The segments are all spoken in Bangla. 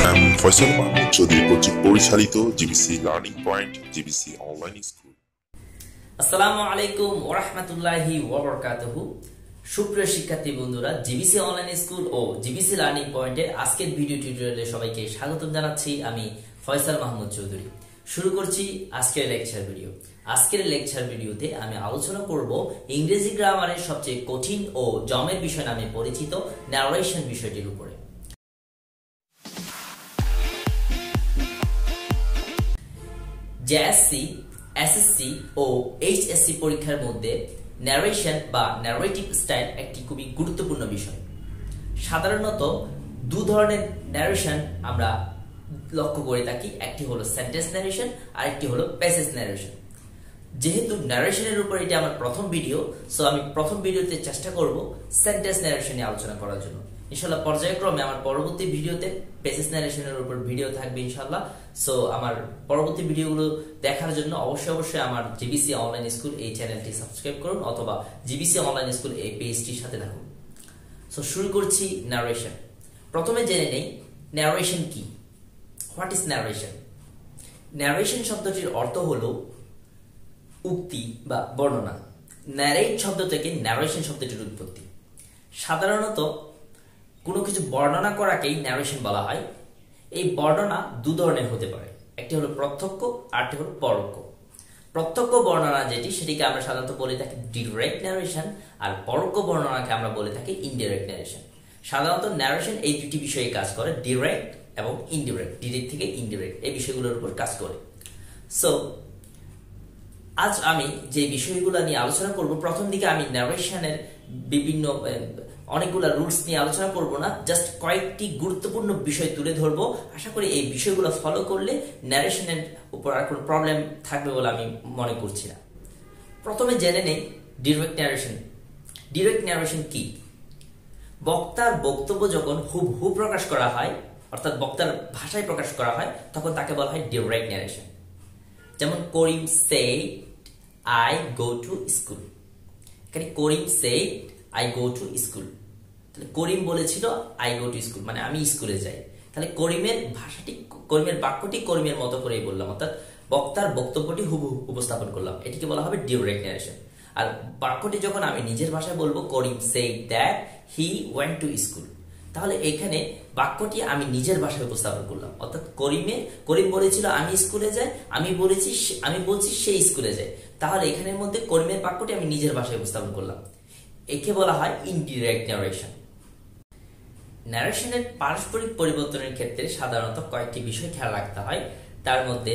Faisal Mahmud Chowdhury কর্তৃক পরিচালিত GVC Learning Point GVC Online School। আসসালামু আলাইকুম ওয়া রাহমাতুল্লাহি ওয়া বারাকাতুহু। সুপ্রিয় শিক্ষার্থী বন্ধুরা, GVC অনলাইন স্কুল ও GVC লার্নিং পয়েন্টের আজকের ভিডিও টিউটোরিয়ালে সবাইকে স্বাগতম জানাচ্ছি। আমি ফয়সাল মাহমুদ চৌধুরী। শুরু করছি আজকের লেকচার ভিডিও। আজকের লেকচার ভিডিওতে আমি আলোচনা করব ইংরেজি গ্রামারের সবচেয়ে কঠিন ও জমের বিষয় নামে পরিচিত ন্যারেশন বিষয়টির উপরে। JSC, SSC ও HSC পরীক্ষার মধ্যে ন্যারেশন বা ন্যারেটিভ স্টাইল একটি খুবই গুরুত্বপূর্ণ বিষয়। সাধারণত দু ধরনের ন্যারেশন আমরা লক্ষ্য করে থাকি, একটি হলো সেন্টেন্স ন্যারেশন আর একটি হলো প্যাসেজ ন্যারেশন। যেহেতু ন্যারেশনের উপর এটা আমার প্রথম ভিডিও, সো আমি প্রথম ভিডিওতে চেষ্টা করব সেন্টেন্স ন্যারেশন নিয়ে আলোচনা করার জন্য। ইনশাআল্লাহ পর্যায়ক্রমে আমার পরবর্তী ভিডিওতে প্যাসেজ ন্যারেশনের উপর ভিডিও থাকবে ইনশাআল্লাহ। সো আমার পরবর্তী ভিডিওগুলো দেখার জন্য অবশ্যই আমার GVC অনলাইন স্কুল এই চ্যানেলটি সাবস্ক্রাইব করুন অথবা GVC অনলাইন স্কুল এই পেজটির সাথে থাকুন। সো শুরু করছি ন্যারেশন। প্রথমে জেনে নেই ন্যারেশন কি। What is narration? ন্যারেশন শব্দটির অর্থ হলো উক্তি বা বর্ণনা। ন্যারেট শব্দ থেকে ন্যারেশন শব্দটির উৎপত্তি। সাধারণত কোনো কিছু বর্ণনা করাকেই ন্যারেশন বলা হয়। এই বর্ণনা দু ধরনের হতে পারে, একটি হলো প্রত্যক্ষ আর একটি হলো পরোক্ষ। প্রত্যক্ষ বর্ণনা যেটি, সেটিকে আমরা সাধারণত বলে থাকি ডিরেক্ট ন্যারেশন, আর পরোক্ষ বর্ণনাকে আমরা বলে থাকি ইনডিরেক্ট ন্যারেশন। সাধারণত ন্যারেশন এই দুটি বিষয়ে কাজ করে, ডিরেক্ট এবং ইনডিরেক্ট, ডিরেক্ট থেকে ইনডিরেক্ট এই বিষয়গুলোর উপর কাজ করে। সো আজ আমি যে বিষয়গুলো নিয়ে আলোচনা করব, প্রথম দিকে আমি ন্যারেশনের বিভিন্ন অনেকগুলো রুলস নিয়ে আলোচনা করব না, জাস্ট কয়েকটি গুরুত্বপূর্ণ বিষয় তুলে ধরবো। আশা করি এই বিষয়গুলো ফলো করলে ন্যারেশনের উপর আর কোনো প্রবলেম থাকবে বলে আমি মনে করছি না। প্রথমে জেনে নেই ডিরেক্ট ন্যারেশন। ডিরেক্ট ন্যারেশন কি? বক্তার বক্তব্য যখন হুবহু প্রকাশ করা হয়, অর্থাৎ বক্তার ভাষায় প্রকাশ করা হয়, তখন তাকে বলা হয় ডিরেক্ট ন্যারেশন। যেমন Karim said I go to school. এখানে Karim said I go to school, তাহলে করিম বলেছিল আই গো টু স্কুল, মানে আমি স্কুলে যাই। তাহলে করিমের ভাষাটি, করিমের বাক্যটি করিমের মতো করেই বললাম, অর্থাৎ বক্তার বক্তব্যটি হুবহু উপস্থাপন করলাম, এটিকে বলা হবে ডিরেক্ট ন্যারেশন। আর বাক্যটি যখন আমি নিজের ভাষায় বলবো, Karim said that he went to school, তাহলে এখানে বাক্যটি আমি নিজের ভাষায় উপস্থাপন করলাম, অর্থাৎ করিম বলেছিল আমি স্কুলে যাই, আমি বলছি সে স্কুলে যায়। তাহলে এখানের মধ্যে করিমের বাক্যটি আমি নিজের ভাষায় উপস্থাপন করলাম, একে বলা হয় ইনডিরেক্ট ন্যারেশন। ন্যারেশনের পারস্পরিক পরিবর্তনের ক্ষেত্রে সাধারণত কয়েকটি বিষয় খেয়াল রাখতে হয়। তার মধ্যে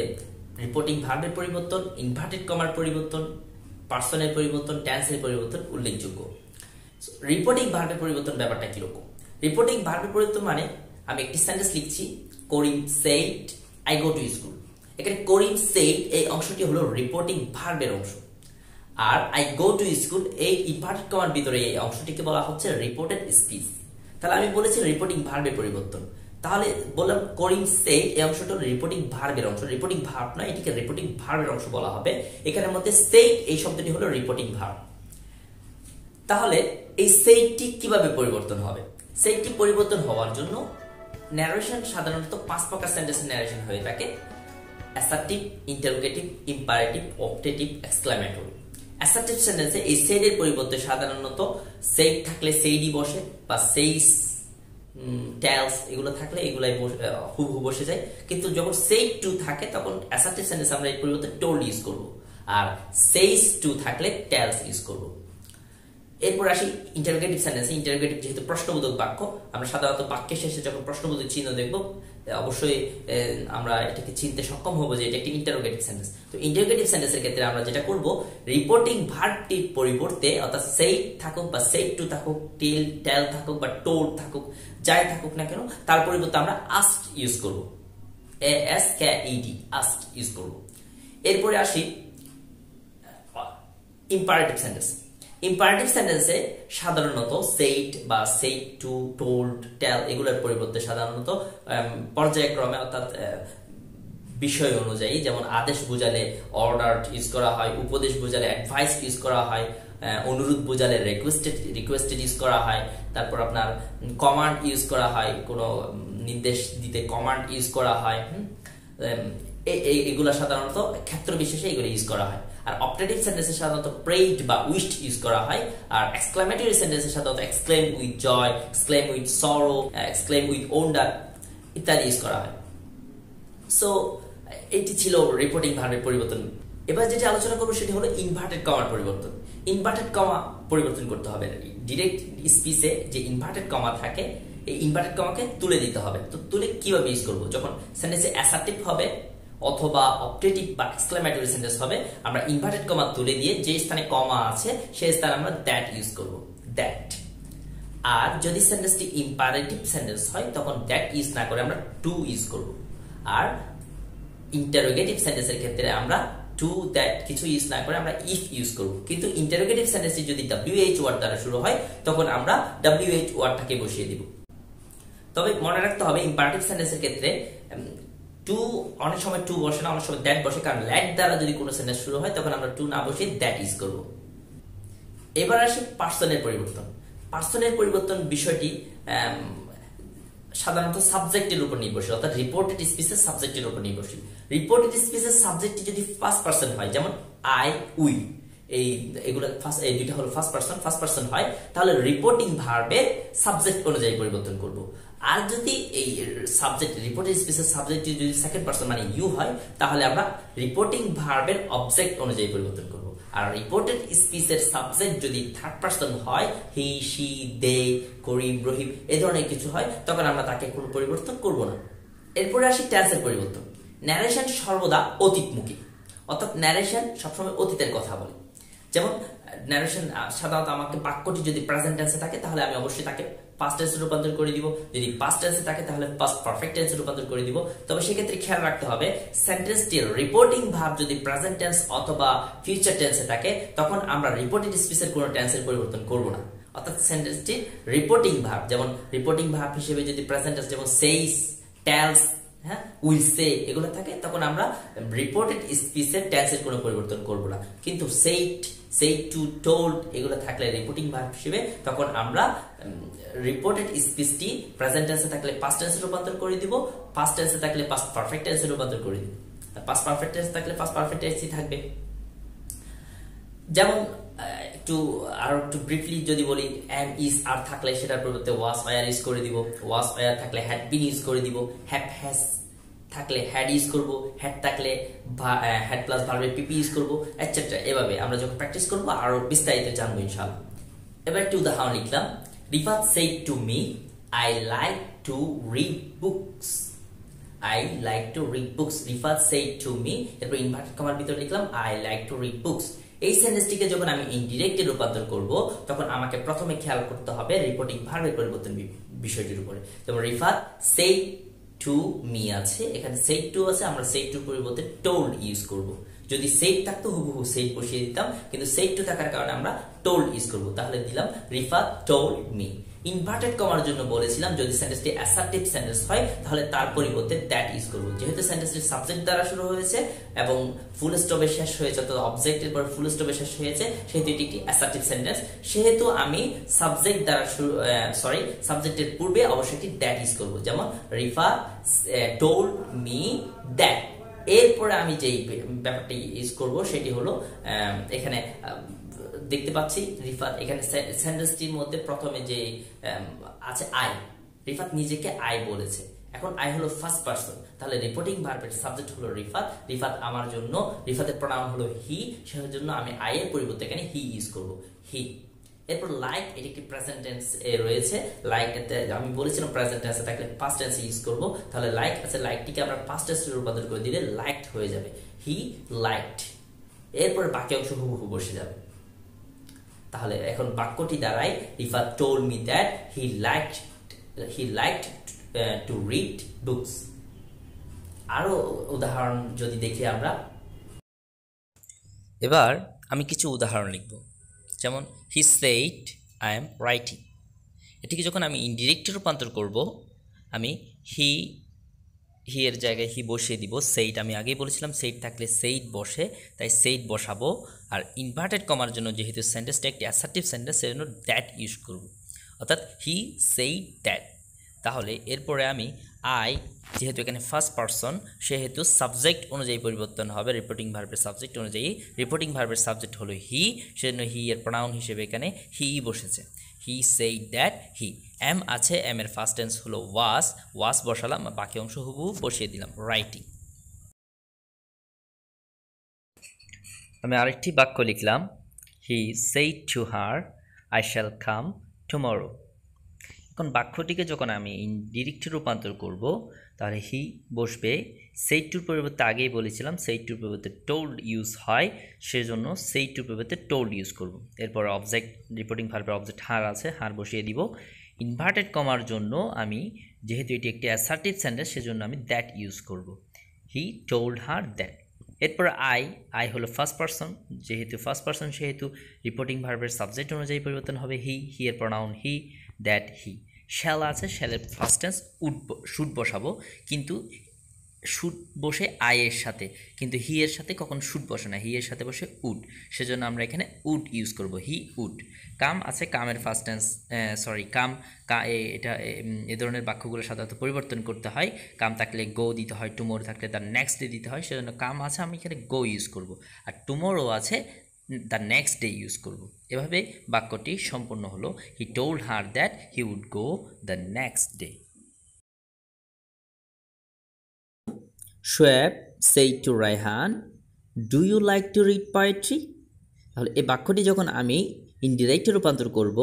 রিপোর্টিং ভার্বের পরিবর্তন, ইনভার্টেড কমার পরিবর্তন, পার্সনের পরিবর্তন, টেন্সের পরিবর্তন উল্লেখযোগ্য। রিপোর্টিং ভার্বের পরিবর্তন ব্যাপারটা কিরকম? রিপোর্টিং ভার্বের পরিবর্তন মানে আমি একটি সেন্টেন্স লিখছি, Karim said I go to school. এখানে করিম সেড এই অংশটি হলো রিপোর্টিং ভার্বের অংশ, আর আই গো টু স্কুল এই ইনভার্টেড কমার ভিতরে এই অংশটিকে বলা হচ্ছে রিপোর্টেড স্পিচ। তাহলে আমি বলেছি রিপোর্টিং ভার্বের পরিবর্তন, তাহলে বললাম করিম সেড এই অংশটা রিপোর্টিং ভার্বের অংশ। রিপোর্টিং ভার্ব নয়, এটিকে রিপোর্টিং ভার্বের অংশ বলা হবে। এখানের মধ্যে সেড এই শব্দটি হলো রিপোর্টিং ভার্ব। তাহলে এই সেডটি কিভাবে পরিবর্তন হবে? সেডটি পরিবর্তন হওয়ার জন্য ন্যারেশন সাধারণত 5 প্রকার সেন্টেন্স ন্যারেশন হয়ে থাকে: assertive, interrogative, imperative, optative, exclamatory. Assertive সেন্টেন্সে এই সেডের পরিবর্তে সাধারণত সেড থাকলে সেইডই বসে, বা সেইস, টেলস এগুলো থাকলে এগুলাই হুবহু বসে যায়। কিন্তু যখন সেইড টু থাকে তখন অ্যাসার্টিভ সেন্টেন্স আমরা এর পরিবর্তে টোল্ড ইউজ করব, আর সেইস টু থাকলে টেলস ইউজ করব। এরপর আসি ইন্টারোগেটিভ সেন্টেন্সে। ইন্টারোগেটিভ যেহেতু প্রশ্নবোধক বাক্য, আমরা সাধারণত বাক্যের শেষে যখন প্রশ্নবোধক চিহ্ন দেখব, অবশ্যই আমরা এটাকে চিনতে সক্ষম হব যে এটা একটি ইন্টারোগেটিভ সেন্টেন্স। তো ইন্টারোগেটিভ সেন্টেন্সের ক্ষেত্রে আমরা যেটা করব, রিপোর্টিং ভার্বটির পরিবর্তে, অর্থাৎ সেইড থাকুক বা সেইড টু থাকুক, টেল থাকুক বা টোল্ড থাকুক, যাই থাকুক না কেন, তার পরিবর্তে আমরা আস্কড ইউজ করব, ASKED, আস্কড ইউজ করব। এরপরে আসি ইম্পারেটিভ সেন্টেন্স। ইম্পারেটিভ সেন্টেন্সে সাধারণত সেইড বা সেইড টু, টোল্ড, টেল এগুলোর পরিবর্তে সাধারণত পর্যায়ক্রমে, অর্থাৎ বিষয় অনুযায়ী, যেমন আদেশ বোঝালে অর্ডার ইউজ করা হয়, উপদেশ বোঝালে অ্যাডভাইস ইউজ করা হয়, অনুরোধ বোঝালে রিকোয়েস্টেড ইউজ করা হয়, তারপর আপনার কমান্ড ইউজ করা হয় কোনো নির্দেশ দিতে কমান্ড ইউজ করা হয়। এগুলা সাধারণত ক্ষেত্র বিশেষে এগুলো ইউজ করা হয়। আর অপটেটিভ সেন্টেন্সে সাধারণত প্রেইড বা উইশড ইউজ করা হয়। আর এক্সক্লেমেটরি সেন্টেন্সে সাধারণত exclaim with joy, exclaim with sorrow, exclaim with wonder ইত্যাদি ইউজ করা হয়। সো এটি ছিল রিপোর্টিং ভার্বের পরিবর্তন। এবার যেটা আলোচনা করবো সেটি হলো ইনভার্টেড কমার পরিবর্তন। ইনভার্টেড কমা পরিবর্তন করতে হবে। ডিরেক্ট স্পিচে যে ইনভার্টেড কমা থাকে এই ইনভার্টেড কমাকে তুলে দিতে হবে। তো তুলে কিভাবে ইউজ করবো? যখন সেন্টেন্সে অ্যাসার্টিভ হবে অথবা অপটেটিভ বা এক্সক্লেমেটরি সেন্টেন্স হবে, আমরা ইনভার্টেড কমা তুলে দিয়ে যে স্থানে কমা আছে সেই স্থানে আমরা দ্যাট ইউজ করব, দ্যাট। আর যদি সেন্টেন্সটি ইম্পারেটিভ সেন্টেন্স হয় তখন দ্যাট ইউজ না করে আমরা টু ইউজ করব। আর ইন্টারোগেটিভ সেন্টেন্সের ক্ষেত্রে আমরা টু দ্যাট কিছু ইউজ না করে আমরা ইফ ইউজ করব। কিন্তু ইন্টারোগেটিভ সেন্টেন্সটি যদি WH ওয়ার্ড দ্বারা শুরু হয় তখন আমরা WH ওয়ার্ডটাকে বসিয়ে দিব। তবে মনে রাখতে হবে ইম্পারেটিভ সেন্টেন্সের ক্ষেত্রে টু অনেক সময় টু বসে না, অনেক সময় দ্যাট বসে, কারণ ল্যাট দ্বারা যদি কোনো সেন্টেন্স শুরু হয় তখন আমরা টু না বসিয়ে দ্যাট ইউজ করব। এবার আসি পার্সনের পরিবর্তন। পার্সনের পরিবর্তন বিষয়টি সাধারণত সাবজেক্টের উপর নির্ভরশীল, অর্থাৎ রিপোর্টেড স্পিচের সাবজেক্টের উপর নির্ভরশীল। রিপোর্টেড স্পিচের সাবজেক্টটি যদি ফার্স্ট পারসন হয়, যেমন আই, উই, এগুলো এই দুইটা হলো ফার্স্ট পারসন হয়, তাহলে রিপোর্টিং ভার্বের সাবজেক্ট অনুযায়ী পরিবর্তন করব। আর যদি এই সাবজেক্ট রিপোর্টেড স্পিচের সাবজেক্টটি যদি সেকেন্ড পারসন মানে ইউ হয় তাহলে আমরা রিপোর্টিং ভার্বের অবজেক্ট অনুযায়ী পরিবর্তন করব। আর রিপোর্টেড স্পিচের সাবজেক্ট যদি থার্ড পারসন হয়, হি, শি, দে, করিম, রহিম এই ধরনের কিছু হয় তখন আমরা তাকে কোনো পরিবর্তন করব না। এরপরে আসি টেন্সের পরিবর্তন। ন্যারেশন সর্বদা অতীতমুখী, অর্থাৎ ন্যারেশন সবসময় অতীতের কথা বলে। যেমন ন্যারেশন সাধারণত আমাকে বাক্যটি যদি প্রেজেন্ট টেন্সে থাকে তাহলে আমি অবশ্যই তাকে পাস্ট টেন্সে রূপান্তর করে দিব, যদি পাস্ট টেন্সে থাকে তাহলে পাস্ট পারফেক্ট টেন্সে রূপান্তর করে দিব। তবে সেক্ষেত্রে খেয়াল রাখতে হবে সেন্টেন্সটির রিপোর্টিং ভার্ব যদি প্রেজেন্ট টেন্স অথবা ফিউচার টেন্সে থাকে তখন আমরা রিপোর্টেড স্পিচের কোনো টেন্সের পরিবর্তন করব না। অর্থাৎ সেন্টেন্সটির রিপোর্টিং ভার্ব, যেমন রিপোর্টিং ভার্ব হিসেবে যদি প্রেজেন্ট টেন্স যেমন সেইস, টেলস, উইল সে এগুলো থাকে তখন আমরা রিপোর্টেড স্পিচের টেন্সের কোনো পরিবর্তন করব না। কিন্তু সেইড টু, টোল্ড এগুলো থাকলে রিপোর্টিং ভার্ব হিসেবে তখন আমরা রিপোর্টেড স্পিচটি প্রেজেন্ট টেন্সে থাকলে পাস্ট টেন্সে রূপান্তর করে দিব, পাস্ট টেন্সে থাকলে পাস্ট পারফেক্ট টেন্সে রূপান্তর করে দিব, পাস্ট পারফেক্ট টেন্স থাকলে পাস্ট পারফেক্ট টেন্সই থাকবে। যেমন একটু ব্রিফলি যদি বলি, এম, ইজ, আর থাকলে সেটার পরিবর্তে ওয়াজ, ওয়ার ইউজ করে দিব, ওয়াজ, ওয়ার থাকলে হ্যাড বিন ইউজ করে দিব, হ্যাভ, হ্যাজ থাকলে হ্যাড ইউজ করব, হ্যাড থাকলে হ্যাড প্লাস ভার্বের পিপি ইউজ করব, এটসেট্রা। এভাবে আমরা যখন প্র্যাকটিস করব আরো বিস্তারিত জানবো ইনশাআল্লাহ। এবার একটি উদাহরণ লিখলাম, Rifat said to me I like to read books. I like to read books. Rifat said to me, এরপর ইনভার্টেড কমার ভিতরে লিখলাম I like to read books। এই সেন্টেন্সটিকে যখন আমি ইনডিরেক্টে রূপান্তর করব তখন আমাকে প্রথমে খেয়াল করতে হবে রিপোর্টিং ভার্বের পরিবর্তন বিষয়টির উপরে। যেমন রিফাত said to me আছে, এখানে said to আছে, আমরা said to পরিবর্তে told ইউজ করব। যদি said থাকতো হুবহু said বসিয়ে দিতাম, কিন্তু said to থাকার কারণে আমরা told ইউজ করব। তাহলে দিলাম রিফাত told me। ইনভার্টেড কমার জন্য বলেছিলাম যদি সেন্টেন্সটি অ্যাসার্টিভ সেন্টেন্স হয় তাহলে তার পরিবর্তে দ্যাট ইউজ করব। যেহেতু সেন্টেন্সটি সাবজেক্ট দ্বারা শুরু হয়েছে এবং ফুল স্টপে শেষ হয়েছে, অর্থাৎ অবজেক্টের পর ফুল স্টপে শেষ হয়েছে, সেহেতু এটি একটি অ্যাসার্টিভ সেন্টেন্স। সেহেতু আমি সাবজেক্ট দ্বারা সাবজেক্টের পূর্বে অবশ্যই একটি দ্যাট ইউজ করব। যেমন রিফা টোল্ড মি দ্যাট। এরপরে আমি যেই ব্যাপারটি ইউজ করব সেটি হলো এখানে দেখতে পাচ্ছি রিফাত, এখানে সেন্টেন্সটির মধ্যে প্রথমে যে আছে আই, রিফাত নিজেকে আই বলেছে। এখন আই হলো ফার্স্ট পারসন, তাহলে রিপোর্টিং ভার্বের সাবজেক্ট হলো রিফাত, রিফাত আমার জন্য, রিফাতের প্রনাউন হলো হি, সেজন্য আমি আই এর পরিবর্তে এখানে হি ইউজ করব, হি। এরপর লাইক, এটি একটি প্রেজেন্ট টেন্স এ রয়েছে, লাইক আমি বলেছিলাম প্রেজেন্ট টেন্সে থাকলে পাস্ট টেন্সে ইউজ করব। তাহলে লাইক আছে, লাইকটিকে আমরা পাস্ট টেন্সে রূপান্তর করে দিলে লাইকড হয়ে যাবে, হি লাইকড। এরপর বাকি অংশ হুবহু বসে যাবে। তাহলে এখন বাক্যটি দাঁড়ায় Rifat told me that he liked to read books। আরো উদাহরণ যদি দেখি আমরা, এবার আমি কিছু উদাহরণ লিখব। যেমন he said I am writing। এটিকে যখন আমি ইনডিরেক্টে রূপান্তর করব আমি হি এর জায়গায় হি বসিয়ে দিব। সেইড আমি আগেই বলেছিলাম সেইড থাকলে সেইড বসে, তাই সেইড বসাবো। আর ইনভার্টেড কমার জন্য যেহেতু সেন্টেন্সটা একটি অ্যাসার্টিভ সেন্টেন্স সেজন্য দ্যাট ইউজ করব, অর্থাৎ হি সেইড দ্যাট। তাহলে এরপরে আমি আই যেহেতু এখানে ফার্স্ট পারসন সেহেতু সাবজেক্ট অনুযায়ী পরিবর্তন হবে রিপোর্টিং ভার্বের সাবজেক্ট অনুযায়ী। রিপোর্টিং ভার্বের সাবজেক্ট হলো হি, সেজন্য হি এর প্রনাউন হিসেবে এখানে হি বসেছে। He said that he. Am আছে, এম এর ফার্স্ট টেন্স হলো ওয়াস বসালাম, বাকি অংশ হুবহু বসিয়ে দিলাম রাইটিং। আমি আরেকটি বাক্য লিখলাম, he said to her I shall come tomorrow. এখন বাক্যটিকে যখন আমি ইনডিরেক্টে রূপান্তর করব তাহলে হি বসবে, সেইড টুর পরিবর্তে আগেই বলেছিলাম সেইড টুর পরিবর্তে টোল্ড ইউজ হয়, সেজন্য সেইড টুর পরিবর্তে টোল্ড ইউজ করব। এরপর অবজেক্ট রিপোর্টিং ভার্বের অবজেক্ট হার আছে, হার বসিয়ে দিব। ইনভার্টেড কমার জন্য আমি যেহেতু এটি একটি অ্যাসার্টিভ সেন্টেন্স সেজন্য আমি দ্যাট ইউজ করব, হি টোল্ড হার দ্যাট। এরপর আই হলো ফার্স্ট পারসন, যেহেতু ফার্স্ট পারসন সেহেতু রিপোর্টিং ভার্বের সাবজেক্ট অনুযায়ী পরিবর্তন হবে হি এর pronoun he, that he. Shall আছে, শ্যালের ফার্স্ট টেন্স শুড বসাবো, কিন্তু শুড বসে আই এর সাথে, কিন্তু হি এর সাথে কখন শুড বসে না, হি এর সাথে বসে উড, সেজন্য আমরা এখানে উড ইউজ করব, হি উড। কাম আছে, কামের ফার্স্ট টেন্স এটা এ ধরনের বাক্যগুলো সাধারণত পরিবর্তন করতে হয়। কাম থাকলে গো দিতে হয়, টুমোরো থাকলে তার নেক্সট ডে দিতে হয়, সেজন্য কাম আছে আমি এখানে গো ইউজ করব, আর টুমোরো আছে দ্য নেক্সট ডে ইউজ করব। এভাবে বাক্যটি সম্পূর্ণ হলো, he told her that he would go the next day. Shoaib said to Raihan, do you like to read poetry? তাহলে এই বাক্যটি যখন আমি ইনডিরেক্টে রূপান্তর করব,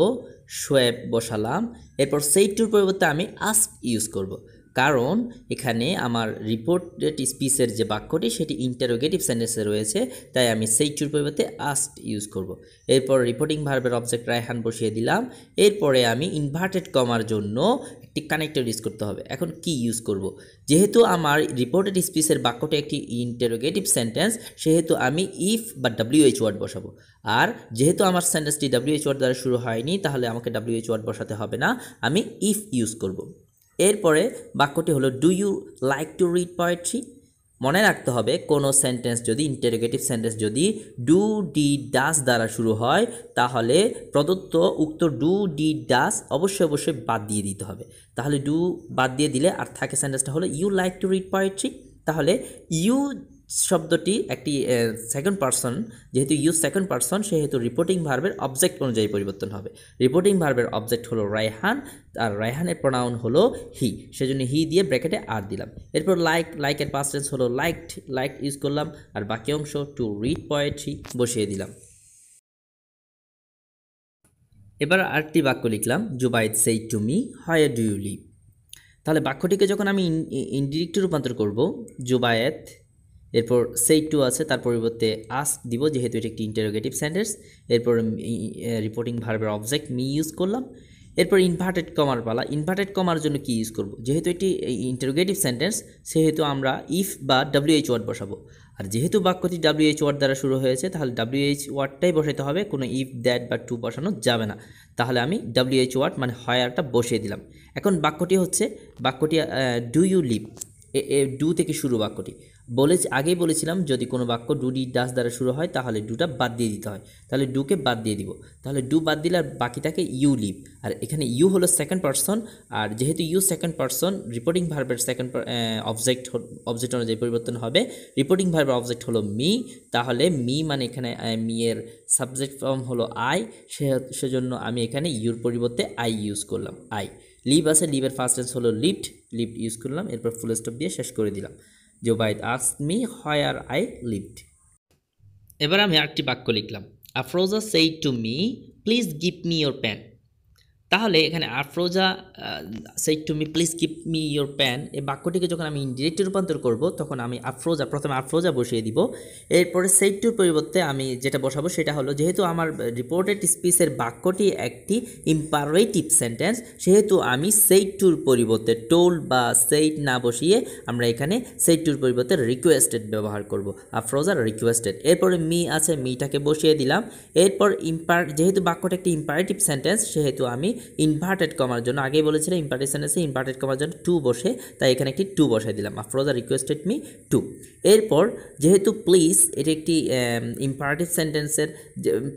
শোয়েব বসালাম, এরপর said টুর পরিবর্তে আমি আস্ক ইউজ করব, কারণ এখানে আমার রিপোর্টেড স্পিচের যে বাক্যটি সেটি ইন্টারোগেটিভ সেন্টেন্সে রয়েছে, তাই আমি said টুর পরিবর্তে আস্ক ইউজ করব। এরপর রিপোর্টিং ভার্বের অবজেক্ট রায়হান বসিয়ে দিলাম। এরপরে আমি ইনভার্টেড কমার জন্য একটি কানেক্টর ইউজ করতে হবে। এখন কি ইউজ করব? যেহেতু আমার রিপোর্টেড স্পিচের বাক্যটি একটি ইন্টারোগেটিভ সেন্টেন্স, সেহেতু আমি ইফ বা WH ওয়ার্ড বসাবো। আর যেহেতু আমার সেন্টেন্সটি WH ওয়ার্ড দ্বারা শুরু হয়নি, তাহলে আমাকে WH ওয়ার্ড বসাতে হবে না, আমি ইফ ইউজ করব। এরপরে বাক্যটি হলো, do you like to read poetry? মনে রাখতে হবে কোনো সেন্টেন্স যদি ইন্টারোগেটিভ সেন্টেন্স যদি ডু ডি ডাস দ্বারা শুরু হয়, তাহলে প্রদত্ত উক্ত ডু ডি ডাস অবশ্যই বাদ দিয়ে দিতে হবে। তাহলে ডু বাদ দিয়ে দিলে আর থাকে সেন্টেন্সটা হলো you like to read poetry. তাহলে ইউ শব্দটি একটি সেকেন্ড পারসন, যেহেতু ইউ সেকেন্ড পারসন সেহেতু রিপোর্টিং ভার্বের অবজেক্ট অনুযায়ী পরিবর্তন হবে। রিপোর্টিং ভার্বের অবজেক্ট হলো রায়হান, আর রায়হানের প্রোনাউন হলো হি, সেজন্য হি দিয়ে ব্র্যাকেটে আর দিলাম। এরপর লাইকের পাস্ট টেন্স হলো লাইক ইউজ করলাম, আর বাকি অংশ টু রিড পোয়েট্রি বসিয়ে দিলাম। এবার আরেকটি বাক্য লিখলাম, Zubaid said to me, where do you live? তাহলে বাক্যটিকে যখন আমি ইনডিরেক্টে রূপান্তর করব, জুবায়েত এরপর সেইড টু আছে, তার পরিবর্তে আস্ক দিব যেহেতু এটি একটি ইন্টারোগেটিভ সেন্টেন্স। এরপর রিপোর্টিং ভার্বের অবজেক্ট মি ইউজ করলাম। এরপর ইনভার্টেড কমার পালা। ইনভার্টেড কমার জন্য কি ইউজ করব? যেহেতু এটি ইন্টারোগেটিভ সেন্টেন্স সেহেতু আমরা ইফ বা WH ওয়ার্ড বসাবো। আর যেহেতু বাক্যটি WH ওয়ার্ড দ্বারা শুরু হয়েছে, তাহলে WH ওয়ার্ডটাই বসাতে হবে, কোনো ইফ দ্যাট বা টু বসানো যাবে না। তাহলে আমি WH ওয়ার্ড মানে হোয়ারটা বসিয়ে দিলাম। এখন বাক্যটি ডু ইউ লিভ, ডু থেকে শুরু বাক্যটি আগেই বলেছিলাম যদি কোনো বাক্য ডু ডি ডাস দ্বারা শুরু হয় তাহলে ডুটা বাদ দিয়ে দিতে হয়, তাহলে ডুকে বাদ দিয়ে দিব। তাহলে ডু বাদ দিলে আর বাকি থাকে ইউ লিভ, আর এখানে ইউ হলো সেকেন্ড পারসন, আর যেহেতু ইউ সেকেন্ড পারসন রিপোর্টিং ভার্বের অবজেক্ট অনুযায়ী পরিবর্তন হবে। রিপোর্টিং ভার্বের অবজেক্ট হলো মি, তাহলে মি মানে এখানে মি এর সাবজেক্ট ফর্ম হলো আই, সেজন্য আমি এখানে ইউর পরিবর্তে আই ইউজ করলাম, আই। লিভ আছে, লিভের ফার্স্ট টেন্স হলো লিভড ইউজ করলাম, এরপর ফুল স্টপ দিয়ে শেষ করে দিলাম। Zubaid asked me where I lived. এবার আমি আরেকটি বাক্য লিখলাম, Afroza said to me please give me your pen. তাহলে এখানে Afroza said to me please give me your pen, এই বাক্যটিকে যখন আমি ইনডিরেক্টে রূপান্তর করব তখন আমি প্রথমে আফরোজা বসিয়ে দিব। এরপরে সেইড টুর পরিবর্তে আমি যেটা বসাবো সেটা হলো, যেহেতু আমার রিপোর্টেড স্পিচের বাক্যটি একটি ইম্পারেটিভ সেন্টেন্স সেহেতু আমি সেইড টুর পরিবর্তে টোল্ড বা সেইড না বসিয়ে আমরা এখানে সেইড টুর পরিবর্তে রিকোয়েস্টেড ব্যবহার করব, আফরোজা রিকোয়েস্টেড। এরপরে মি আছে, মিটাকে বসিয়ে দিলাম। এরপর যেহেতু বাক্যটা একটি ইম্পারেটিভ সেন্টেন্স সেহেতু আমি ইনভার্টেড কমার জন্য, আগেই বলেছিলাম ইম্পারেটিভ সেন্টেন্সে ইনভার্টেড কমার জন্য টু বসে, তাই এখানে একটি টু বসাই দিলাম, আফরোজা রিকোয়েস্টেড মি টু। এরপর যেহেতু প্লিজ এটি একটি ইম্পারেটিভ সেন্টেন্সের,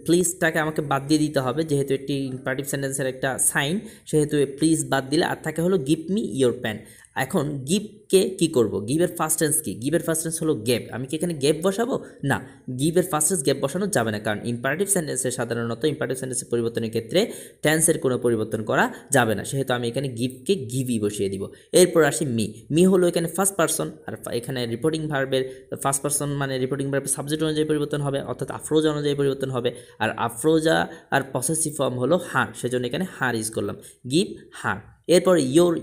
প্লিজটাকে আমাকে বাদ দিয়ে দিতে হবে, যেহেতু একটি ইম্পারেটিভ সেন্টেন্সের একটা সাইন সেহেতু প্লিজ বাদ দিলে আর থাকে হলো গিভ মি ইয়োর পেন। এখন গিভকে কি করব, গিভের ফার্স্ট টেন্স কি, গিভের ফার্স্ট টেন্স হলো গেভ। আমি কি এখানে গেভ বসাবো? না, গিভের ফার্স্ট টেন্স গেভ বসানো যাবে না, কারণ ইম্পারেটিভ সেন্টেন্সে সাধারণত ইম্পারেটিভ সেন্টেন্সের পরিবর্তনের ক্ষেত্রে টেন্সের কোনো পরিবর্তন করা যাবে না, সেহেতু আমি এখানে গিভকে গিভই বসিয়ে দিব। এরপর আসি মি। মি হলো এখানে ফার্স্ট পারসন, আর এখানে রিপোর্টিং ভার্বের ফার্স্ট পারসন মানে রিপোর্টিং ভার্বের সাবজেক্ট অনুযায়ী পরিবর্তন হবে, অর্থাৎ আফরোজা অনুযায়ী পরিবর্তন হবে। আর আফরোজা আর পসেসিভ ফর্ম হলো হার, সেজন্য এখানে হার ইউজ করলাম, গিভ হার। এরপর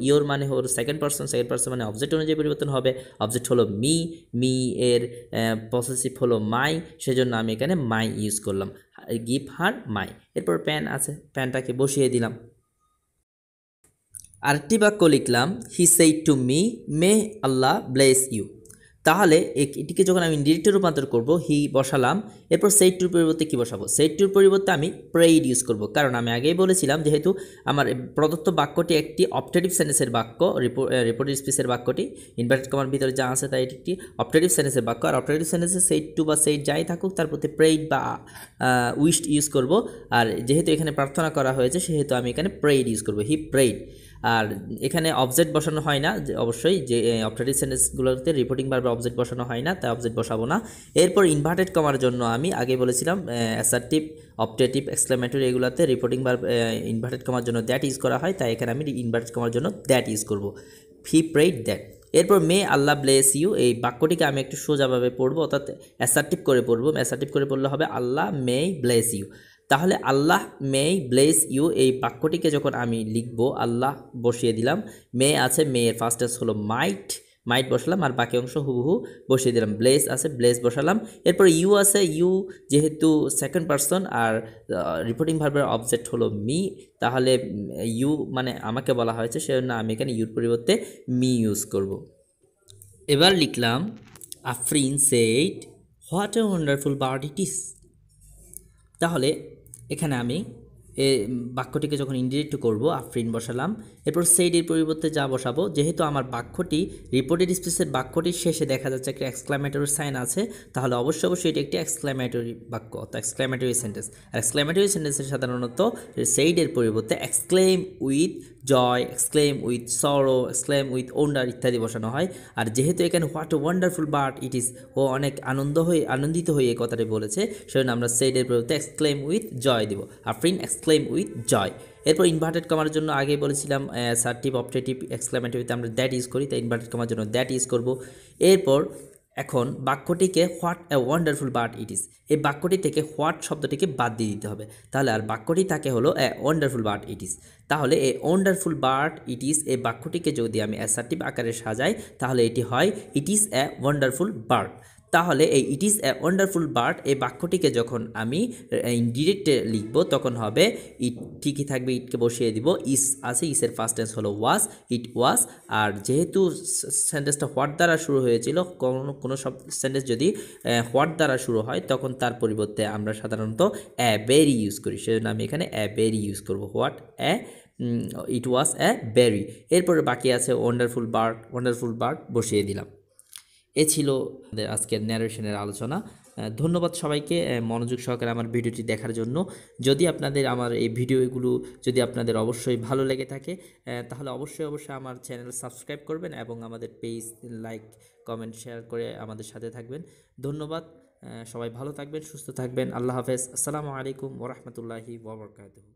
ইয়োর মানে হলো সেকেন্ড পারসন মানে অবজেক্ট অনুযায়ী পরিবর্তন হবে, অবজেক্ট হলো মি, মি এর পসেসিভ হলো মাই, সেজন্য আমি এখানে মাই ইউজ করলাম, গিভ হার মাই। এরপর প্যান আছে, প্যানটাকে বসিয়ে দিলাম। আরেকটি বাক্য লিখলাম, he said to me may Allah bless you. তাহলে এটিকে যখন আমি ইনডিরেক্টে রূপান্তর করব, হি বসালাম, এরপর সেইড টুর পরিবর্তে কি বসাবো, সেইড টুর পরিবর্তে আমি প্রেইড ইউজ করব, কারণ আমি আগেই বলেছিলাম যেহেতু আমার প্রদত্ত বাক্যটি একটি অপটেটিভ সেন্টেন্সের বাক্য, রিপোর্টেড স্পিচের বাক্যটি ইনভার্টেড কমার ভিতরে যা আছে তাই এটি একটি অপটেটিভ সেন্টেন্সের বাক্য, আর অপটেটিভ সেন্টেন্সে সেইড টু বা সেইড যাই থাকুক তার প্রতি প্রেইড বা উইশড ইউজ করব। আর যেহেতু এখানে প্রার্থনা করা হয়েছে সেহেতু আমি এখানে প্রেইড ইউজ করব, হি প্রেইড। আর এখানে অবজেক্ট বসানো হয় না, যে অবশ্যই যে অপটেটিভ সেন্টেন্সগুলোতে রিপোর্টিং ভার্বে অবজেক্ট বসানো হয় না, তাই অবজেক্ট বসাবো না। এরপর ইনভার্টেড কমার জন্য আমি আগে বলেছিলাম অ্যাসার্টিভ, অপটেটিভ, এক্সক্লেমেটরি এগুলোতে রিপোর্টিং ভার্ব ইনভার্টেড কমার জন্য দ্যাট ইউজ করা হয়, তাই এখানে আমি ইনভার্টেড কমার জন্য দ্যাট ইউজ করব, হি প্রেইড দ্যাট। এরপর মে আল্লাহ ব্লেস ইউ, এই বাক্যটিকে আমি একটু সোজাভাবে পড়বো, অর্থাৎ অ্যাসার্টিভ করে পড়বো। অ্যাসার্টিভ করে পড়লে হবে আল্লাহ মে ব্লেস ইউ। তাহলে আল্লাহ মে ব্লেস ইউ এই বাক্যটিকে যখন আমি লিখব, আল্লাহ বসিয়ে দিলাম, মে আছে, মে এর ফার্স্ট টেন্স হলো মাইট, মাইট বসালাম, আর বাকি অংশ হুবহু বসিয়ে দিলাম, ব্লেস আছে, ব্লেস বসালাম। এরপর ইউ আছে, ইউ যেহেতু সেকেন্ড পারসন আর রিপোর্টিং ভার্বের অবজেক্ট হলো মি, তাহলে ইউ মানে আমাকে বলা হয়েছে, সেজন্য আমি এখানে ইউর পরিবর্তে মি ইউজ করব। এবার লিখলাম, Afrin said what a wonderful bird it is. তাহলে এখানে আমি বাক্যটিকে যখন ইনডিরেক্ট করব, আফরিন বসালাম, এরপর সেইডের পরিবর্তে যা বসাবো, যেহেতু আমার বাক্যটি রিপোর্টেড স্পিচের বাক্যটির শেষে দেখা যাচ্ছে একটা এক্সক্লামেটরি সাইন আছে, তাহলে অবশ্যই এটি একটি এক্সক্লামেটরি বাক্য, অর্থাৎ এক্সক্লামেটরি সেন্টেন্স। আর এক্সক্লামেটরি সেন্টেন্সে সাধারণত সেইডের পরিবর্তে exclaim with joy, exclaim with sorrow, exclaim with wonder ইত্যাদি বসানো হয়। আর যেহেতু এখানে what a wonderful bird it is, ও অনেক আনন্দিত হয়ে এই কথাটি বলেছে, সেজন্য আমরা সেইডের পরিবর্তে এক্সক্লেম উইথ জয় দিব, আফরিন এক্সক্লেম উইথ জয়। এরপর ইনভার্টেড কমার জন্য আগে বলেছিলাম অ্যাসার্টিভ, অপটেটিভ, এক্সক্লেমেটরিতে আমরা দ্যাট ইউজ করি, তাই ইনভার্টেড কমার জন্য দ্যাট ইউজ করব। এরপর এখন বাক্যটিকে what a wonderful bird it is, এই বাক্যটি থেকে হোয়াট শব্দটিকে বাদ দিয়ে দিতে হবে, তাহলে আর বাক্যটি থাকে হলো এ ওয়ান্ডারফুল বার্ড ইট ইজ। তাহলে এই ওয়ান্ডারফুল বার্ড ইট ইজ এই বাক্যটিকে যদি আমি অ্যাসার্টিভ আকারে সাজাই, তাহলে এটি হয় it is a wonderful bird. তাহলে এই it is a wonderful bird এই বাক্যটিকে যখন আমি ইনডিরেক্টে লিখব, তখন হবে ইট, ঠিকই থাকবে, ইটকে বসিয়ে দিব, ইস আছে, ইসের ফার্স্ট টেন্স হলো ওয়াজ, ইট ওয়াজ। আর যেহেতু সেন্টেন্সটা হোয়াট দ্বারা শুরু হয়েছিল, কোনো সব সেন্টেন্স যদি হোয়াট দ্বারা শুরু হয়, তখন তার পরিবর্তে আমরা সাধারণত এ বেরি ইউজ করি, সেজন্য আমি এখানে এ বেরি ইউজ করব, হোয়াট এ ইট ওয়াজ এ বেরি। এরপরে বাকি আছে ওয়ান্ডারফুল বার্ড বসিয়ে দিলাম। এ ছিল আমাদের আজকের ন্যারেশনের আলোচনা। ধন্যবাদ সবাইকে মনোযোগ সহকারে আমার ভিডিওটি দেখার জন্য। যদি আপনাদের আমার এই ভিডিওগুলো যদি আপনাদের অবশ্যই ভালো লেগে থাকে, তাহলে অবশ্যই আমার চ্যানেল সাবস্ক্রাইব করবেন এবং আমাদের পেজ লাইক, কমেন্ট, শেয়ার করে আমাদের সাথে থাকবেন। ধন্যবাদ, সবাই ভালো থাকবেন, সুস্থ থাকবেন, আল্লাহ হাফেজ, আসসালামু আলাইকুম ওয়া রাহমাতুল্লাহি ওয়া বারাকাতুহু।